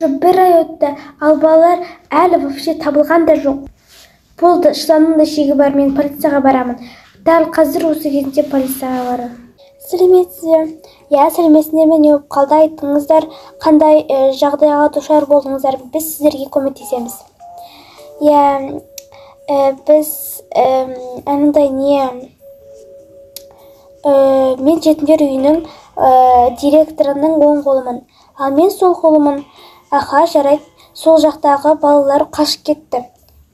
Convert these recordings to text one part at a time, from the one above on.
бір ай өтті, ал балалар әлі вообще табылған да жоқ. Болды, шыдамның да шегі бар, мен полицияға барамын. Дәл қазір осы кезінде полицияға барамын. Сәлеметсіздер? Я, сәлеметсіздер, не болып қалды, айтыңыздар, қандай жағдайға душар болдыңыздар, біз сіздерге көмектесеміз. Я, біз анандай мен жетімдер үйінің директорының оң қолымын. Ал мен сол қолымын. Аха, жарайды. Сол жақтағы балалар қашып кетті.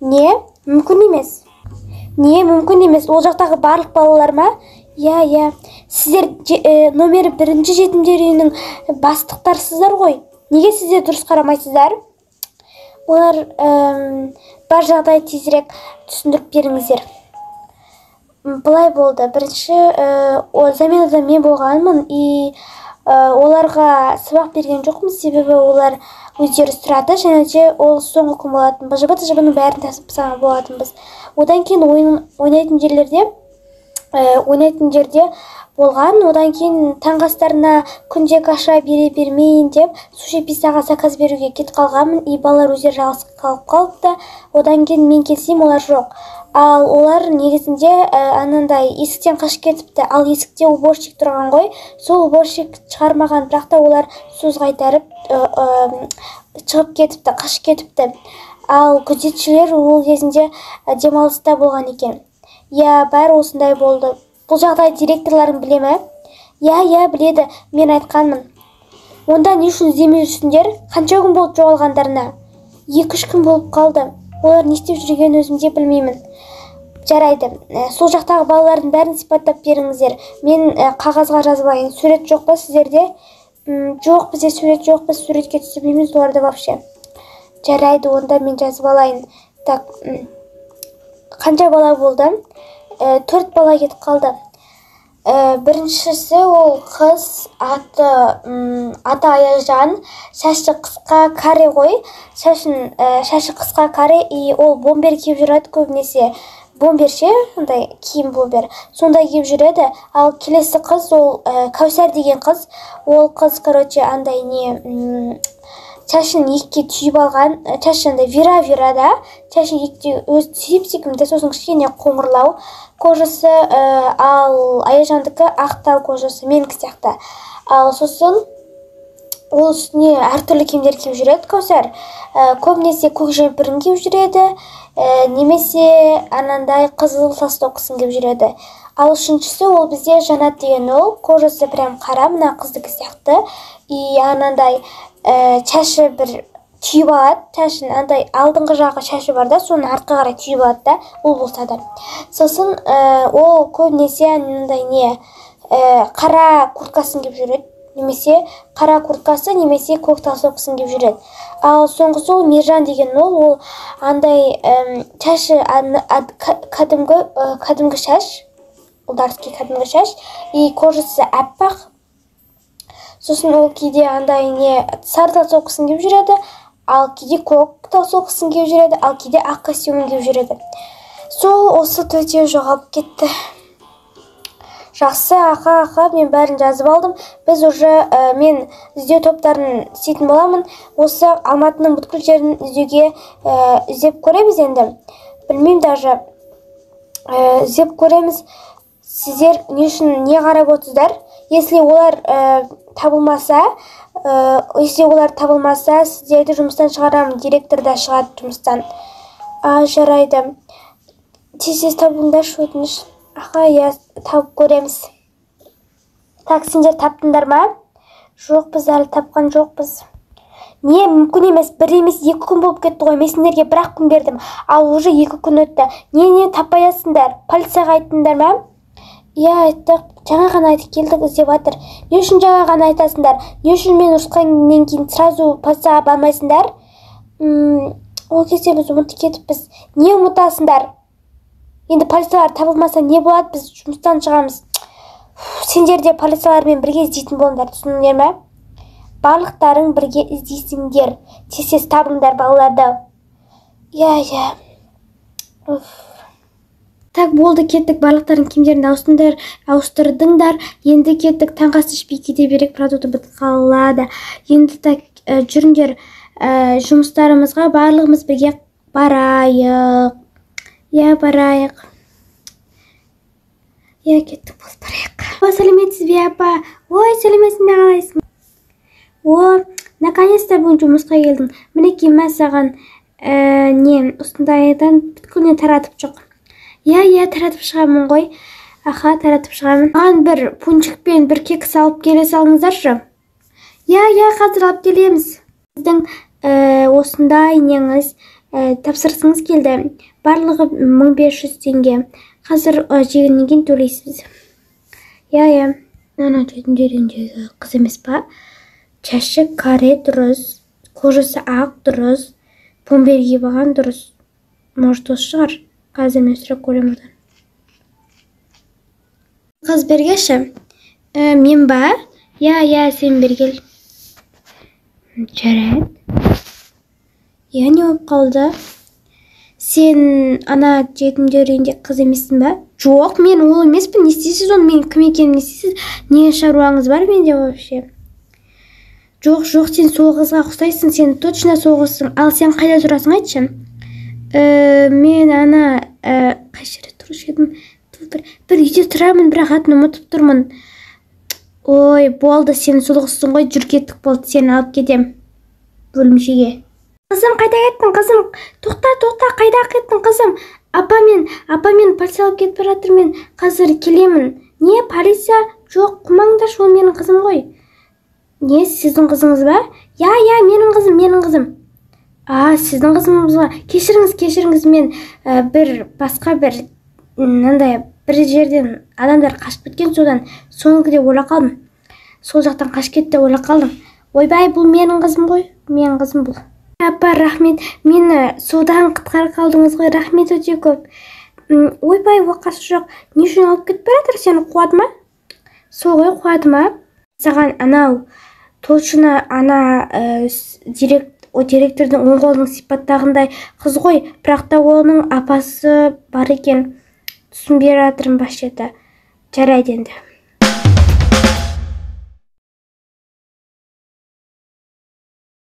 Не? Мүмкін емес. Не, мүмкін емес. Ол жақтағы барлық балалар ма? Я. Сіздер номері 1-ші жетімдер үйінің бастықтарсыздар ғой. Неге сіздер дұрыс қарамайсыздар? Олар бар жағдай тезірек түсіндіріп беріңіздер. Былай болды. Бірінші заменада мен болғанмын, оларға сабақ берген жоқпын, себебі олар өздері сұрады, және де ол соңғы күн болатын. БЖБ-ның бәрін тасып болатынбыз. Одан кейін ойнайтын жерде болған, одан кейін таңғастарына күнде каша бере бермейін деп суши пиццаға заказ беруге кетіп қалғанмын, балалар өздері жалғыз қалып қалыпты. Одан кейін мен келсем, олар жоқ. Ал олар негізінде анандай есіктен қашып кетіпті. Ал есікте уборщик тұрған ғой, сол уборщик шығармаған, бірақ та олар сөз қайтарып шығып кетіпті, қашып кетіпті. Ал күзетшілер ол кезінде демалыста болған екен. Я, бәрі осындай болды. Бұл жағдай директорларың біле ме? Я, біледі, мен айтқанмын. Онда не үшін іздемей жүрсіңдер? Қанша күн болып жоғалғандарына? 2-3 күн болып қалды. Олар не істеп жүргенін өзімде білмеймін. Жарайды. Сол жақтағы балалардың бәрін сипаттап беріңіздер. Мен қағазға жазып алайын. Сурет жоқ па сіздерде? Жоқ, бізде сурет жоқ, біз суретке түсірмейміз оларды вообще. Жарайды, онда мен жазып алайын. Так, қанша бала болды? 4 бала кетіп қалды. Біріншісі ол қыз, аты Аяжан, шашы қысқа каре ғой, шашы қысқа каре, ол бомбер киіп жүреді көбінесе. Бомбер ше, киім бомбер, сондай киіп жүреді. Ал келесі қыз, ол Кәусар деген қыз, ол қыз, шашын екке түйіп алған, шашын вира да, шашын екке өзі түйіп секімді, сосын кішкене қоңырлау кожасы, ал Аяжандікі ақтау кожасы, менікі сияқты. Ал сосын ол үстіне әртүрлі киімдер киіп жүреді Кәусар. Көбінесе көк жемпірін киіп жүреді, немесе анандай қызыл толстовкасын киіп жүреді. Ал үшіншісі ол бізде Жанат деген ол, кожасы прям қара, мына қыздікі сияқты, анандай шашы бір түйіп алады, шашын алдыңғы жағы шашы бар да, соны артқа қарай түйіп алады да, ол болса да. Сосын ол көбінесе қара курткасын киіп жүреді, немесе қара курткасы, немесе көк толстовкасын киіп жүреді. Ал соңғысы ол Мержан деген ол шашы кәдімгі шаш, ұлдарский кәдімгі шаш, кожасы әппақ. Сосын ол кейде сары толстовкасын киіп жүреді, ал кейде көк толстовкасын киіп жүреді, ал кейде ақ костюмын киіп жүреді. Сол осы төте жоғалып кетті. Жақсы, аха, мен бәрін жазып алдым. Біз мен іздеу топтарын істейтін боламын. Осы Алматының бүткіл жерін іздеп көреміз енді. Білмеймін даже. Іздеп көреміз. Сіздер не үшін не қарап отырсыздар? Если олар табылмаса, сіздерді жұмыстан шығарамын, директор да шығады жұмыстан. Жарайды. Тез табыңдаршы, өтініш. Аха, я тауып көреміз. Так, сендер таптыңдар ма? Жоқ, біз әлі тапқан жоқпыз. Не, мүмкін емес, бір емес, 2 күн болып кетті ғой, мен сендерге 1 күн бердім, ал уже 2 күн өтті. Не, таппай жатсыңдар? Полицияға айттыңдар ма? Я, айттық, жаңа ғана айтып келдік, іздеп жатыр. Не үшін жаңа ғана айтасыңдар? Не үшін мен ұрысқаннан кейін сразу полицияға бармайсыңдар? Ол кезде біз ұмытып кетіппіз. Не ұмытасыңдар? Енді полициялар табылмаса не болады, біз жұмыстан шығамыз. Сендер де полициялармен бірге іздейтін болыңдар, түсіндіңдер ме? Барлықтарың бірге іздейсіңдер. Тез табыңдар балаларды. Я. Так, болды, кеттік, барлықтардың киімдерін ауыстырдыңдар. Енді кеттік, таңғы ас ішпей кете берек, продукты бітіп қалады. Енді так, жүріңдер, жұмыстарымызға барлығымыз бірге барайық. Барайық. Кеттік, болды, барайық. Сәлеметсіз бе, апа? Ой, сәлеметсің бе, қалайсың? Наконец-то бүгін жұмысқа келдің. Мінекей мен саған осындайдан бүткіліне таратып шық. Таратып шығамын ғой. Таратып шығамын. Маған бір пунчикпен бір кекс алып келе салыңыздаршы. Қазір алып келеміз. Сіздің осындай неңіз тапсырысыңыз келді. Барлығы 1500 теңге. Қазір жегіннен төлейсіз. Ана жетіндеріндегі қыз емес па? Чашы каре дұрыс, кожасы ақ дұрыс, помберге баған дұрыс. Может, осы шығар? Қазір мен сұрақ көремін одан. Қыз бергеші. Мен ба? Сен бергел. Жарайды. Не болып қалды? Сен ана жетімдер үйінде қыз емессің ба? Жоқ, мен ол емеспін. Не істейсіз оны? Мен кім екенін не істейсіз? Не шаруаңыз бар менде вообще? Жоқ, сен сол қызға ұқсайсың. Сен точно сол қызсың. Ал сен қайда тұрасың, айтшы? Мен ана қай жерде тұрушы едім? Бір үйде тұрамын, бірақ атын ұмытып тұрмын. Ой, болды, сен сол қызсың ғой, жүр кеттік, болды, сені алып кетем бөлімшеге. Қызым, қайда кеттің, қызым? Тоқта, қайда кеттің, қызым? Апа мен полиция алып кетіп баратыр, мен қазір келемін. Не, полиция? Жоқ, қумаңдар, ол менің қызым ғой. Не, сіздің қызыңыз ба? Менің қызым. Сіздің қызыңыз ба? Кешіріңіз, мен бір жерден адамдар қашып кеткен, содан соңғы де ойлап қалдым. Сол жақтан қашып кетті ойлап қалдым. Ойбай, бұл менің қызым ғой, менің қызым бұл. Апа, рахмет, мені судан құтқарып қалдыңыз ғой, рахмет өте көп. Ойбай, оқасы жоқ, не үшін алып кетіп баратыр, сені қуады ма? Сол ғой, қуады ма? Саған анау точно директордың оң қолының сипаттағындай қыз ғой, бірақ та оның апасы бар екен. Түсінбей жатырмын вообще-то. Жарайды енді.